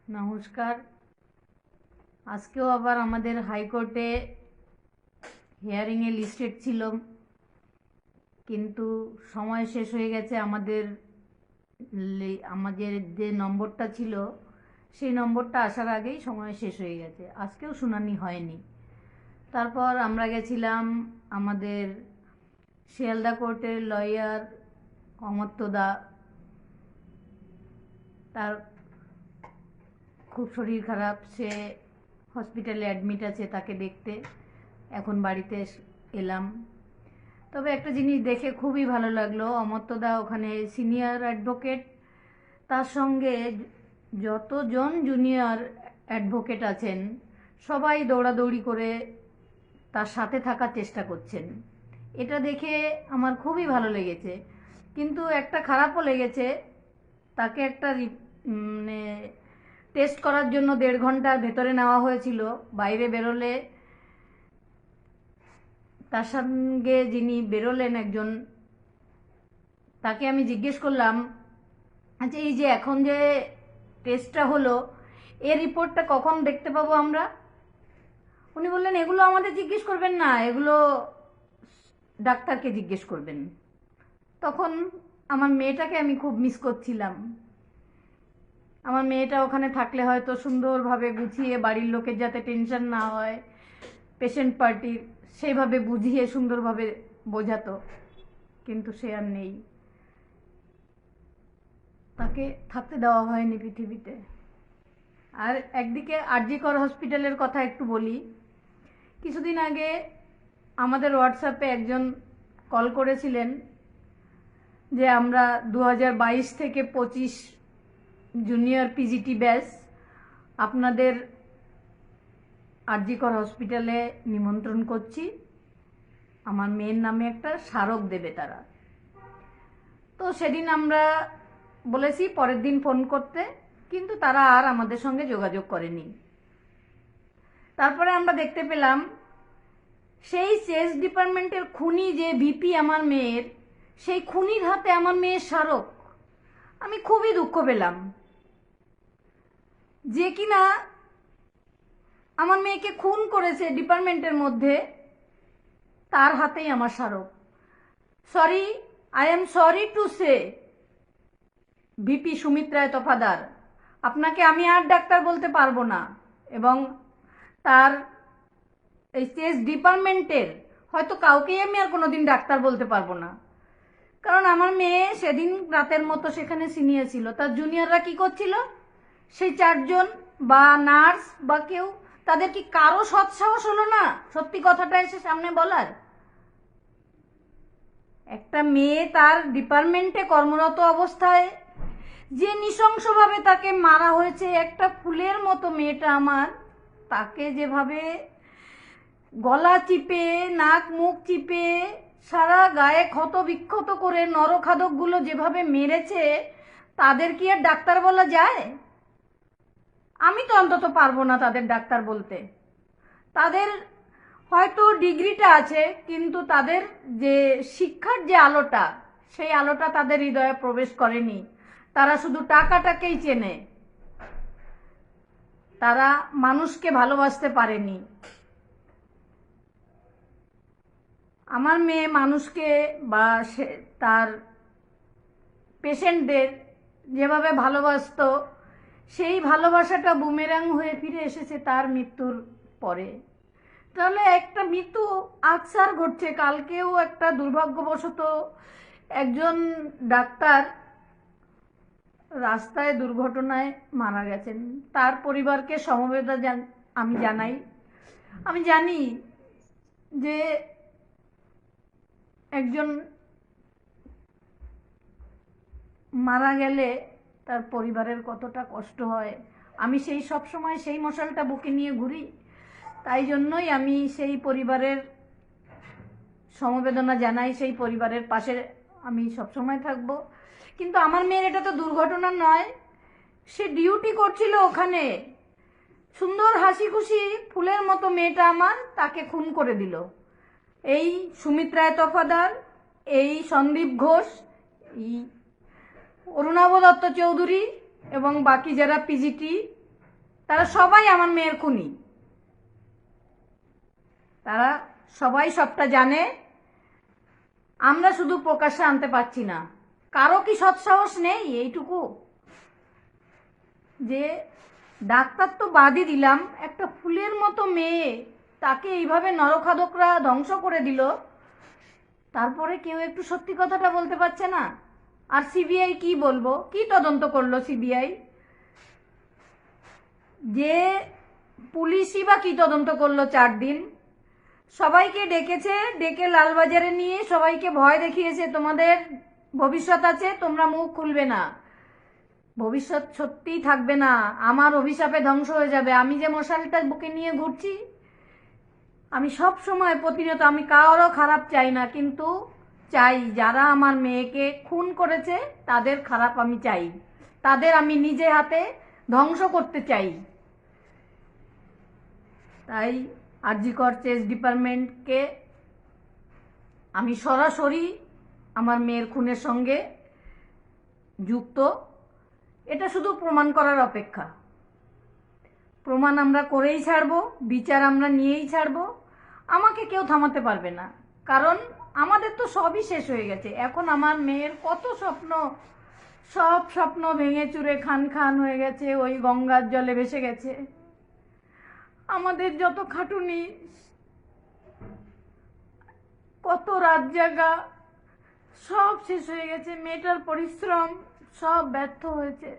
নমস্কার। আজকেও আবার আমাদের হাইকোর্টে হিয়ারিংয়ে লিস্টেড ছিল, কিন্তু সময় শেষ হয়ে গেছে। আমাদের যে নম্বরটা ছিল সেই নম্বরটা আসার আগেই সময় শেষ হয়ে গেছে। আজকেও শুনানি হয়নি। তারপর আমরা গেছিলাম আমাদের শিয়ালদা কোর্টের লয়ার অমর্ত্যদা, তার খুব শরীর খারাপ, সে হসপিটালে অ্যাডমিট আছে, তাকে দেখতে এখন বাড়িতে এলাম। তবে একটা জিনিস দেখে খুবই ভালো লাগলো, অমর্ত্যদা ওখানে সিনিয়র অ্যাডভোকেট, তার সঙ্গে যতজন জুনিয়র অ্যাডভোকেট আছেন সবাই দৌড়াদৌড়ি করে তার সাথে থাকার চেষ্টা করছেন। এটা দেখে আমার খুবই ভালো লেগেছে। কিন্তু একটা খারাপও লেগেছে, তাকে একটা মানে টেস্ট করার জন্য 1.5 ঘন্টার ভেতরে নেওয়া হয়েছিল। বাইরে বেরোলে তার সঙ্গে যিনি বেরোলেন একজন, তাকে আমি জিজ্ঞেস করলাম, আচ্ছা এই যে এখন যে টেস্টটা হলো এর রিপোর্টটা কখন দেখতে পাবো আমরা? উনি বললেন এগুলো আমাদের জিজ্ঞেস করবেন না, এগুলো ডাক্তারকে জিজ্ঞেস করবেন। তখন আমার মেয়েটাকে আমি খুব মিস করছিলাম। আমার মেয়েটা ওখানে থাকলে হয়তো সুন্দরভাবে গুছিয়ে, বাড়ির লোকের যাতে টেনশন না হয়, পেশেন্ট পার্টির, সেইভাবে বুঝিয়ে সুন্দরভাবে বোঝাতো, কিন্তু সে আর নেই। তাকে থাকতে দেওয়া হয়নি পৃথিবীতে। আর একদিকে আরজি কর হসপিটালের কথা একটু বলি। কিছুদিন আগে আমাদের হোয়াটসঅ্যাপে একজন কল করেছিলেন যে আমরা 2022 থেকে 25 জুনিয়র পিজিটি ব্যাচ আপনাদের আরজি কর হসপিটালে নিমন্ত্রণ করছি, আমার মেয়ের নামে একটা স্মারক দেবে তারা। তো সেদিন আমরা বলেছি পরের দিন ফোন করতে, কিন্তু তারা আর আমাদের সঙ্গে যোগাযোগ করেনি। তারপরে আমরা দেখতে পেলাম সেই চেস ডিপার্টমেন্টের খুনি যে ভিপি আমার মেয়ের, সেই খুনির হাতে আমার মেয়ের স্মারক। আমি খুবই দুঃখ পেলাম যে কিনা আমার মেয়েকে খুন করেছে ডিপার্টমেন্টের মধ্যে, তার হাতেই আমার স্মারক। Sorry, I am sorry to say VP Sumit Roy Tafadar, আপনাকে আমি আর ডাক্তার বলতে পারবো না, এবং তার এই চেস ডিপার্টমেন্টের হয়তো কাউকেই আমি আর কোনোদিন ডাক্তার বলতে পারবো না। কারণ আমার মেয়ে সেদিন রাতের মতো সেখানে সিনিয়র ছিল, তার জুনিয়ররা কি করছিল, সেই 4 জন বা নার্স বা কেউ, তাদের কি কারো সৎসাহস হলো না সত্যি কথাটা এসে সামনে বলার? একটা মেয়ে তার ডিপার্টমেন্টে কর্মরত অবস্থায় যে নৃশংসভাবে তাকে মারা হয়েছে, একটা ফুলের মতো মেয়েটা আমার, তাকে যেভাবে গলা চিপে, নাক মুখ চিপে, সারা গায়ে ক্ষত বিক্ষত করে নরখাদকগুলো যেভাবে মেরেছে, তাদের কি আর ডাক্তার বলা যায়? আমি তো অন্তত পারবো না তাদের ডাক্তার বলতে। তাদের হয়তো ডিগ্রিটা আছে, কিন্তু তাদের যে শিক্ষার যে আলোটা, সেই আলোটা তাদের হৃদয়ে প্রবেশ করেনি। তারা শুধু টাকাটাকেই চেনে, তারা মানুষকে ভালোবাসতে পারেনি। আমার মেয়ে মানুষকে বা তার পেশেন্টদের যেভাবে ভালোবাসতো, সেই ভালোবাসাটা বুমেরাং হয়ে ফিরে এসেছে তার মৃত্যুর পরে। তাহলে একটা মৃত্যু আকসার ঘটছে। কালকেও একটা দুর্ভাগ্যবশত একজন ডাক্তার রাস্তায় দুর্ঘটনায় মারা গেছেন। তার পরিবারকে সমবেদনা আমি জানাই। আমি জানি যে একজন মারা গেলে তার পরিবারের কতটা কষ্ট হয়। আমি সেই সব সময় সেই মশালটা বুকে নিয়ে ঘুরি, তাই জন্যই আমি সেই পরিবারের সমবেদনা জানাই, সেই পরিবারের পাশে আমি সবসময় থাকব। কিন্তু আমার মেয়ের এটা তো দুর্ঘটনা নয়, সে ডিউটি করছিল ওখানে, সুন্দর হাসি খুশি ফুলের মতো মেয়েটা আমার, তাকে খুন করে দিল এই সুমিত রায় তফাদার, এই সন্দীপ ঘোষ, এই অরুণাভ দত্ত চৌধুরী এবং বাকি যারা পিজিটি তারা সবাই আমার মেয়ের খুনি, তারা সবাই সবটা জানে। আমরা শুধু প্রকাশ্যে আনতে পারছি না। কারো কি সৎসাহস নেই এইটুকু যে ডাক্তার তো বাদই দিলাম, একটা ফুলের মতো মেয়ে তাকে এইভাবে নরখাদকরা ধ্বংস করে দিল, তারপরে কেউ একটু সত্যি কথাটা বলতে পারছে না। আর সিবিআই কি বলবো, কি তদন্ত করলো সিবিআই? যে পুলিশই বা কি তদন্ত করলো 4 দিন? সবাইকে ডেকেছে, ডেকে লালবাজারে নিয়ে সবাইকে ভয় দেখিয়েছে, তোমাদের ভবিষ্যৎ আছে, তোমরা মুখ খুলবে না, ভবিষ্যৎ সত্যিই থাকবে না, আমার অভিশাপে ধ্বংস হয়ে যাবে। আমি যে মশালটা বুকে নিয়ে ঘুরছি, আমি সব সময় প্রতিনিয়ত, আমি কারোরও খারাপ চাই না, কিন্তু চাই যারা আমার মেয়েকে খুন করেছে তাদের খারাপ আমি চাই, তাদের আমি নিজে হাতে ধ্বংস করতে চাই। তাই আরজি কর চেস ডিপার্টমেন্টকে আমি সরাসরি আমার মেয়ের খুনের সঙ্গে যুক্ত, এটা শুধু প্রমাণ করার অপেক্ষা। প্রমাণ আমরা করেই ছাড়বো, বিচার আমরা নিয়েই ছাড়বো, আমাকে কেউ থামাতে পারবে না, কারণ আমাদের তো সবই শেষ হয়ে গেছে। এখন আমার মেয়ের কত স্বপ্ন, সব স্বপ্ন ভেঙে চুরে খান খান হয়ে গেছে, ওই গঙ্গার জলে ভেসে গেছে। আমাদের যত খাটুনি, কত রাত জাগা, সব শেষ হয়ে গেছে। মেয়েটার পরিশ্রম সব ব্যর্থ হয়েছে।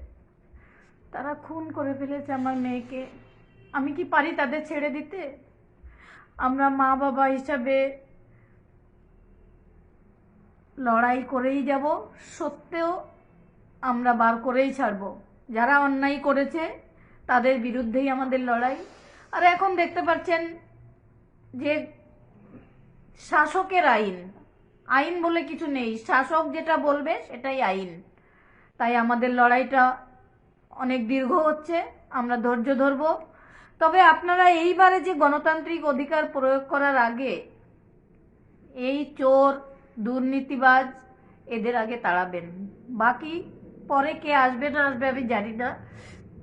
তারা খুন করে ফেলেছে আমার মেয়েকে। আমি কি পারি তাদের ছেড়ে দিতে? আমরা মা বাবা হিসাবে লড়াই করেই যাব, সত্যেও আমরা বার করেই ছাড়ব। যারা অন্যায় করেছে তাদের বিরুদ্ধেই আমাদের লড়াই। আর এখন দেখতে পাচ্ছেন যে শাসকের আইন, আইন বলে কিছু নেই, শাসক যেটা বলবে সেটাই আইন। তাই আমাদের লড়াইটা অনেক দীর্ঘ হচ্ছে, আমরা ধৈর্য ধরব। তবে আপনারা এইবারে যে গণতান্ত্রিক অধিকার প্রয়োগ করার আগে এই চোর দুর্নীতিবাজ এদের আগে তাড়াবেন। বাকি পরে কে আসবে না আসবে আমি জানি না,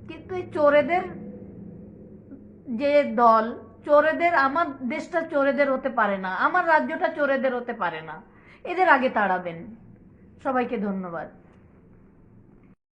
কিন্তু এই চোরেদের যে দল, চোরেদের, আমার দেশটা চোরেদের হতে পারে না, আমার রাজ্যটা চোরেদের হতে পারে না, এদের আগে তাড়াবেন। সবাইকে ধন্যবাদ।